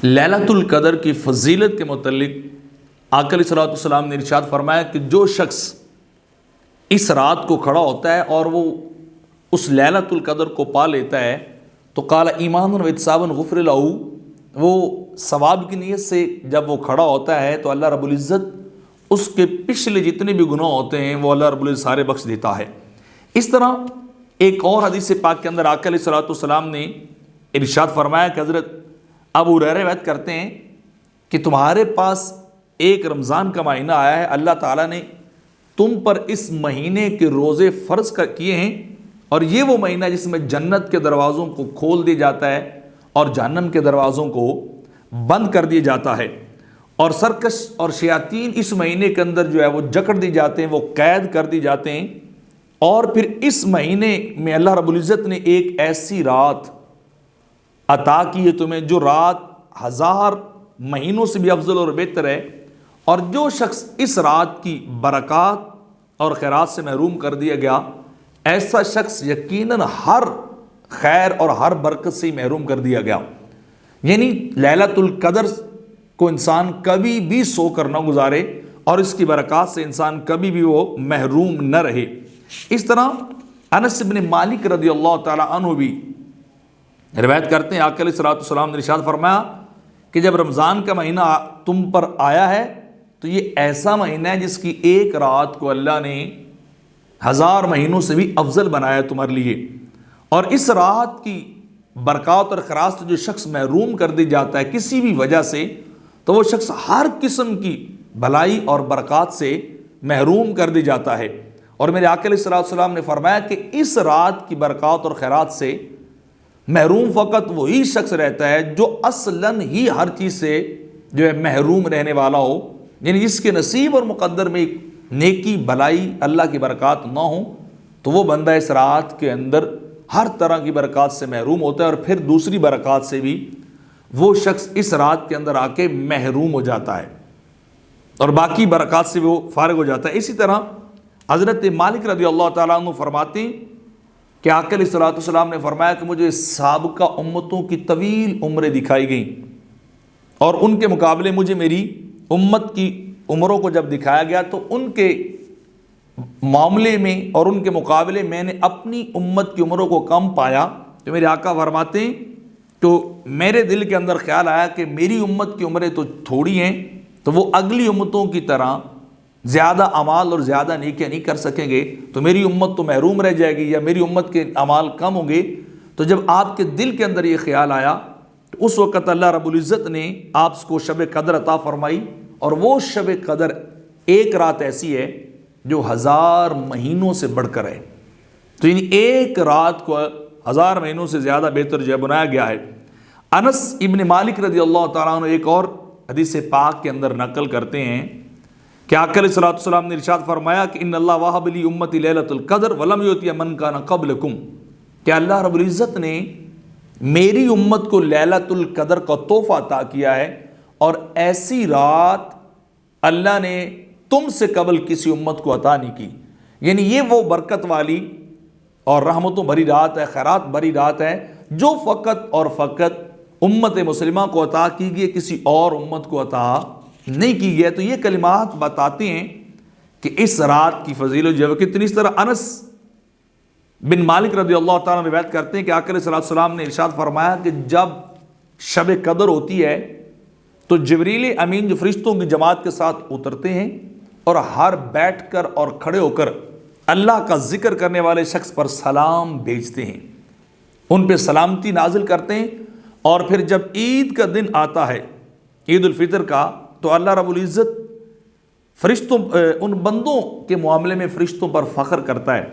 لیلۃ القدر کی فضیلت کے متعلق آقا علیہ الصلوۃ والسلام نے ارشاد فرمایا کہ جو شخص اس رات کو کھڑا ہوتا ہے اور وہ اس لیلۃ القدر کو پا لیتا ہے تو قال ایمان و احتسابا غفر لہ، وہ ثواب کی نیت سے جب وہ کھڑا ہوتا ہے تو اللہ رب العزت اس کے پچھلے جتنے بھی گناہ ہوتے ہیں وہ اللہ رب العزت سارے بخش دیتا ہے۔ اس طرح ایک اور حدیث پاک کے اندر آقا علیہ الصلوۃ والسلام نے ارشاد فرمایا کہ حضرت ابو ہریرہ روایت کرتے ہیں کہ تمہارے پاس ایک رمضان کا مہینہ آیا ہے، اللہ تعالیٰ نے تم پر اس مہینے کے روزے فرض کیے ہیں، اور یہ وہ مہینہ جس میں جنت کے دروازوں کو کھول دیا جاتا ہے اور جہنم کے دروازوں کو بند کر دیا جاتا ہے، اور سرکش اور شیاطین اس مہینے کے اندر جو ہے وہ جکڑ دی جاتے ہیں، وہ قید کر دی جاتے ہیں۔ اور پھر اس مہینے میں اللہ رب العزت نے ایک ایسی رات عطا کی ہے تمہیں جو رات 1000 مہینوں سے بھی افضل اور بہتر ہے، اور جو شخص اس رات کی برکات اور خیرات سے محروم کر دیا گیا، ایسا شخص یقیناً ہر خیر اور ہر برکت سے محروم کر دیا گیا۔ یعنی لیلۃ القدر کو انسان کبھی بھی سو کر نہ گزارے اور اس کی برکات سے انسان کبھی بھی وہ محروم نہ رہے۔ اس طرح انس بن مالک رضی اللہ تعالی عنہ بھی روایت کرتے ہیں آقا علیہ الصلوۃ والسلام نے ارشاد فرمایا کہ جب رمضان کا مہینہ تم پر آیا ہے تو یہ ایسا مہینہ ہے جس کی ایک رات کو اللہ نے 1000 مہینوں سے بھی افضل بنایا تمہارے لیے، اور اس رات کی برکات اور خیرات سے جو شخص محروم کر دی جاتا ہے کسی بھی وجہ سے، تو وہ شخص ہر قسم کی بھلائی اور برکات سے محروم کر دی جاتا ہے۔ اور میرے آقا علیہ الصلوۃ والسلام نے فرمایا کہ اس رات کی برکات اور خیرات سے محروم فقط وہی شخص رہتا ہے جو اصلاً ہی ہر چیز سے جو ہے محروم رہنے والا ہو، یعنی جس کے نصیب اور مقدر میں نیکی بھلائی اللہ کی برکات نہ ہوں تو وہ بندہ اس رات کے اندر ہر طرح کی برکات سے محروم ہوتا ہے، اور پھر دوسری برکات سے بھی وہ شخص اس رات کے اندر آ کے محروم ہو جاتا ہے اور باقی برکات سے وہ فارغ ہو جاتا ہے۔ اسی طرح حضرت مالک رضی اللہ تعالیٰ عنہ فرماتے ہیں کہ آقا علیہ الصلوۃ والسلام نے فرمایا کہ مجھے سابقہ امتوں کی طویل عمریں دکھائی گئیں، اور ان کے مقابلے مجھے میری امت کی عمروں کو جب دکھایا گیا تو ان کے معاملے میں اور ان کے مقابلے میں نے اپنی امت کی عمروں کو کم پایا۔ تو میرے آقا فرماتے ہیں تو میرے دل کے اندر خیال آیا کہ میری امت کی عمریں تو تھوڑی ہیں، تو وہ اگلی امتوں کی طرح زیادہ اعمال اور زیادہ نیکیاں نہیں کر سکیں گے، تو میری امت تو محروم رہ جائے گی یا میری امت کے اعمال کم ہوں گے۔ تو جب آپ کے دل کے اندر یہ خیال آیا تو اس وقت اللہ رب العزت نے آپ کو شب قدر عطا فرمائی، اور وہ شب قدر ایک رات ایسی ہے جو 1000 مہینوں سے بڑھ کر ہے۔ تو یعنی ایک رات کو 1000 مہینوں سے زیادہ بہتر جو ہے بنایا گیا ہے۔ انس ابن مالک رضی اللہ تعالیٰ عنہ ایک اور حدیث پاک کے اندر نقل کرتے ہیں کہ آقا علیہ الصلوۃ والسلام نے ارشاد فرمایا کہ ان اللہ وہب لی امتی لیلۃ القدر ولم یؤتی من کان قبلکم، کہ اللہ رب العزت نے میری امت کو لیلۃ القدر کا تحفہ عطا کیا ہے، اور ایسی رات اللہ نے تم سے قبل کسی امت کو عطا نہیں کی۔ یعنی یہ وہ برکت والی اور رحمتوں بھری رات ہے، خیرات بھری رات ہے جو فقط اور فقط امت مسلمہ کو عطا کی گئی، کسی اور امت کو عطا نہیں کی گئی۔ تو یہ کلمات بتاتے ہیں کہ اس رات کی فضیلت جو ہے کتنی۔ اس طرح انس بن مالک رضی اللہ تعالیٰ روایت کرتے ہیں کہ آقا علیہ الصلوۃ والسلام نے ارشاد فرمایا کہ جب شب قدر ہوتی ہے تو جبریل امین جو فرشتوں کی جماعت کے ساتھ اترتے ہیں اور ہر بیٹھ کر اور کھڑے ہو کر اللہ کا ذکر کرنے والے شخص پر سلام بھیجتے ہیں، ان پہ سلامتی نازل کرتے ہیں، اور پھر جب عید کا دن آتا ہے، عید الفطر کا، تو اللہ رب العزت فرشتوں ان بندوں کے معاملے میں فرشتوں پر فخر کرتا ہے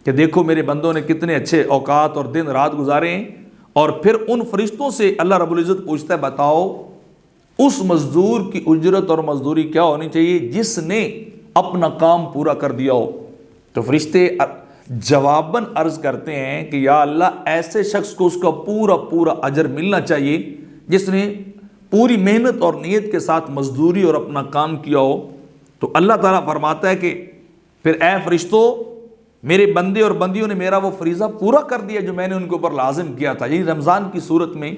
کہ دیکھو میرے بندوں نے کتنے اچھے اوقات اور دن رات گزارے ہیں، اور پھر ان فرشتوں سے اللہ رب العزت پوچھتا ہے بتاؤ اس مزدور کی اجرت اور مزدوری کیا ہونی چاہیے جس نے اپنا کام پورا کر دیا ہو؟ تو فرشتے جواباً عرض کرتے ہیں کہ یا اللہ ایسے شخص کو اس کا پورا پورا اجر ملنا چاہیے جس نے پوری محنت اور نیت کے ساتھ مزدوری اور اپنا کام کیا ہو۔ تو اللہ تعالیٰ فرماتا ہے کہ پھر اے فرشتوں، میرے بندے اور بندیوں نے میرا وہ فریضہ پورا کر دیا جو میں نے ان کے اوپر لازم کیا تھا، یعنی رمضان کی صورت میں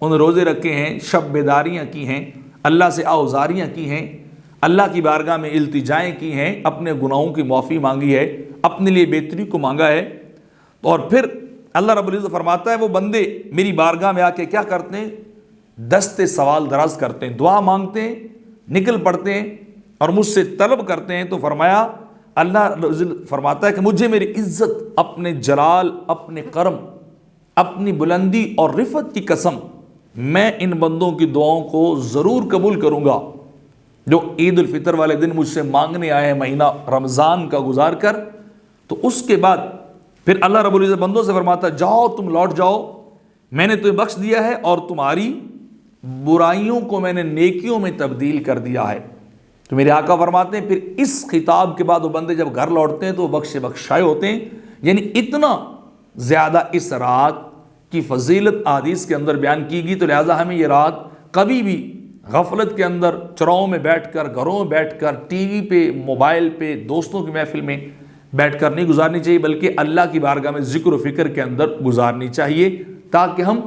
انہوں نے روزے رکھے ہیں، شب بیداریاں کی ہیں، اللہ سے آوزاریاں کی ہیں، اللہ کی بارگاہ میں التجائیں کی ہیں، اپنے گناہوں کی معافی مانگی ہے، اپنے لیے بہتری کو مانگا ہے، اور پھر اللہ رب العزت فرماتا ہے وہ بندے میری بارگاہ میں آ کے کیا کرتے ہیں؟ دستے سوال دراز کرتے ہیں، دعا مانگتے ہیں، نکل پڑتے ہیں اور مجھ سے طلب کرتے ہیں، تو فرمایا اللہ فرماتا ہے کہ مجھے میری عزت، اپنے جلال، اپنے کرم، اپنی بلندی اور رفعت کی قسم، میں ان بندوں کی دعاؤں کو ضرور قبول کروں گا جو عید الفطر والے دن مجھ سے مانگنے آئے ہیں مہینہ رمضان کا گزار کر۔ تو اس کے بعد پھر اللہ رب العزت بندوں سے فرماتا ہے جاؤ تم لوٹ جاؤ، میں نے تمہیں بخش دیا ہے اور تمہاری برائیوں کو میں نے نیکیوں میں تبدیل کر دیا ہے۔ تو میرے آقا فرماتے ہیں پھر اس خطاب کے بعد وہ بندے جب گھر لوٹتے ہیں تو وہ بخشائے ہوتے ہیں، یعنی اتنا زیادہ اس رات کی فضیلت احادیث کے اندر بیان کی گئی، تو لہٰذا ہمیں یہ رات کبھی بھی غفلت کے اندر چوراہوں میں بیٹھ کر، گھروں میں بیٹھ کر، ٹی وی پہ، موبائل پہ، دوستوں کی محفل میں بیٹھ کر نہیں گزارنی چاہیے، بلکہ اللہ کی بارگاہ میں ذکر و فکر کے اندر گزارنی چاہیے، تاکہ ہم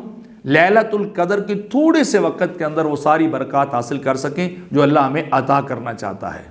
لیلۃ القدر کے تھوڑے سے وقت کے اندر وہ ساری برکات حاصل کر سکیں جو اللہ ہمیں عطا کرنا چاہتا ہے۔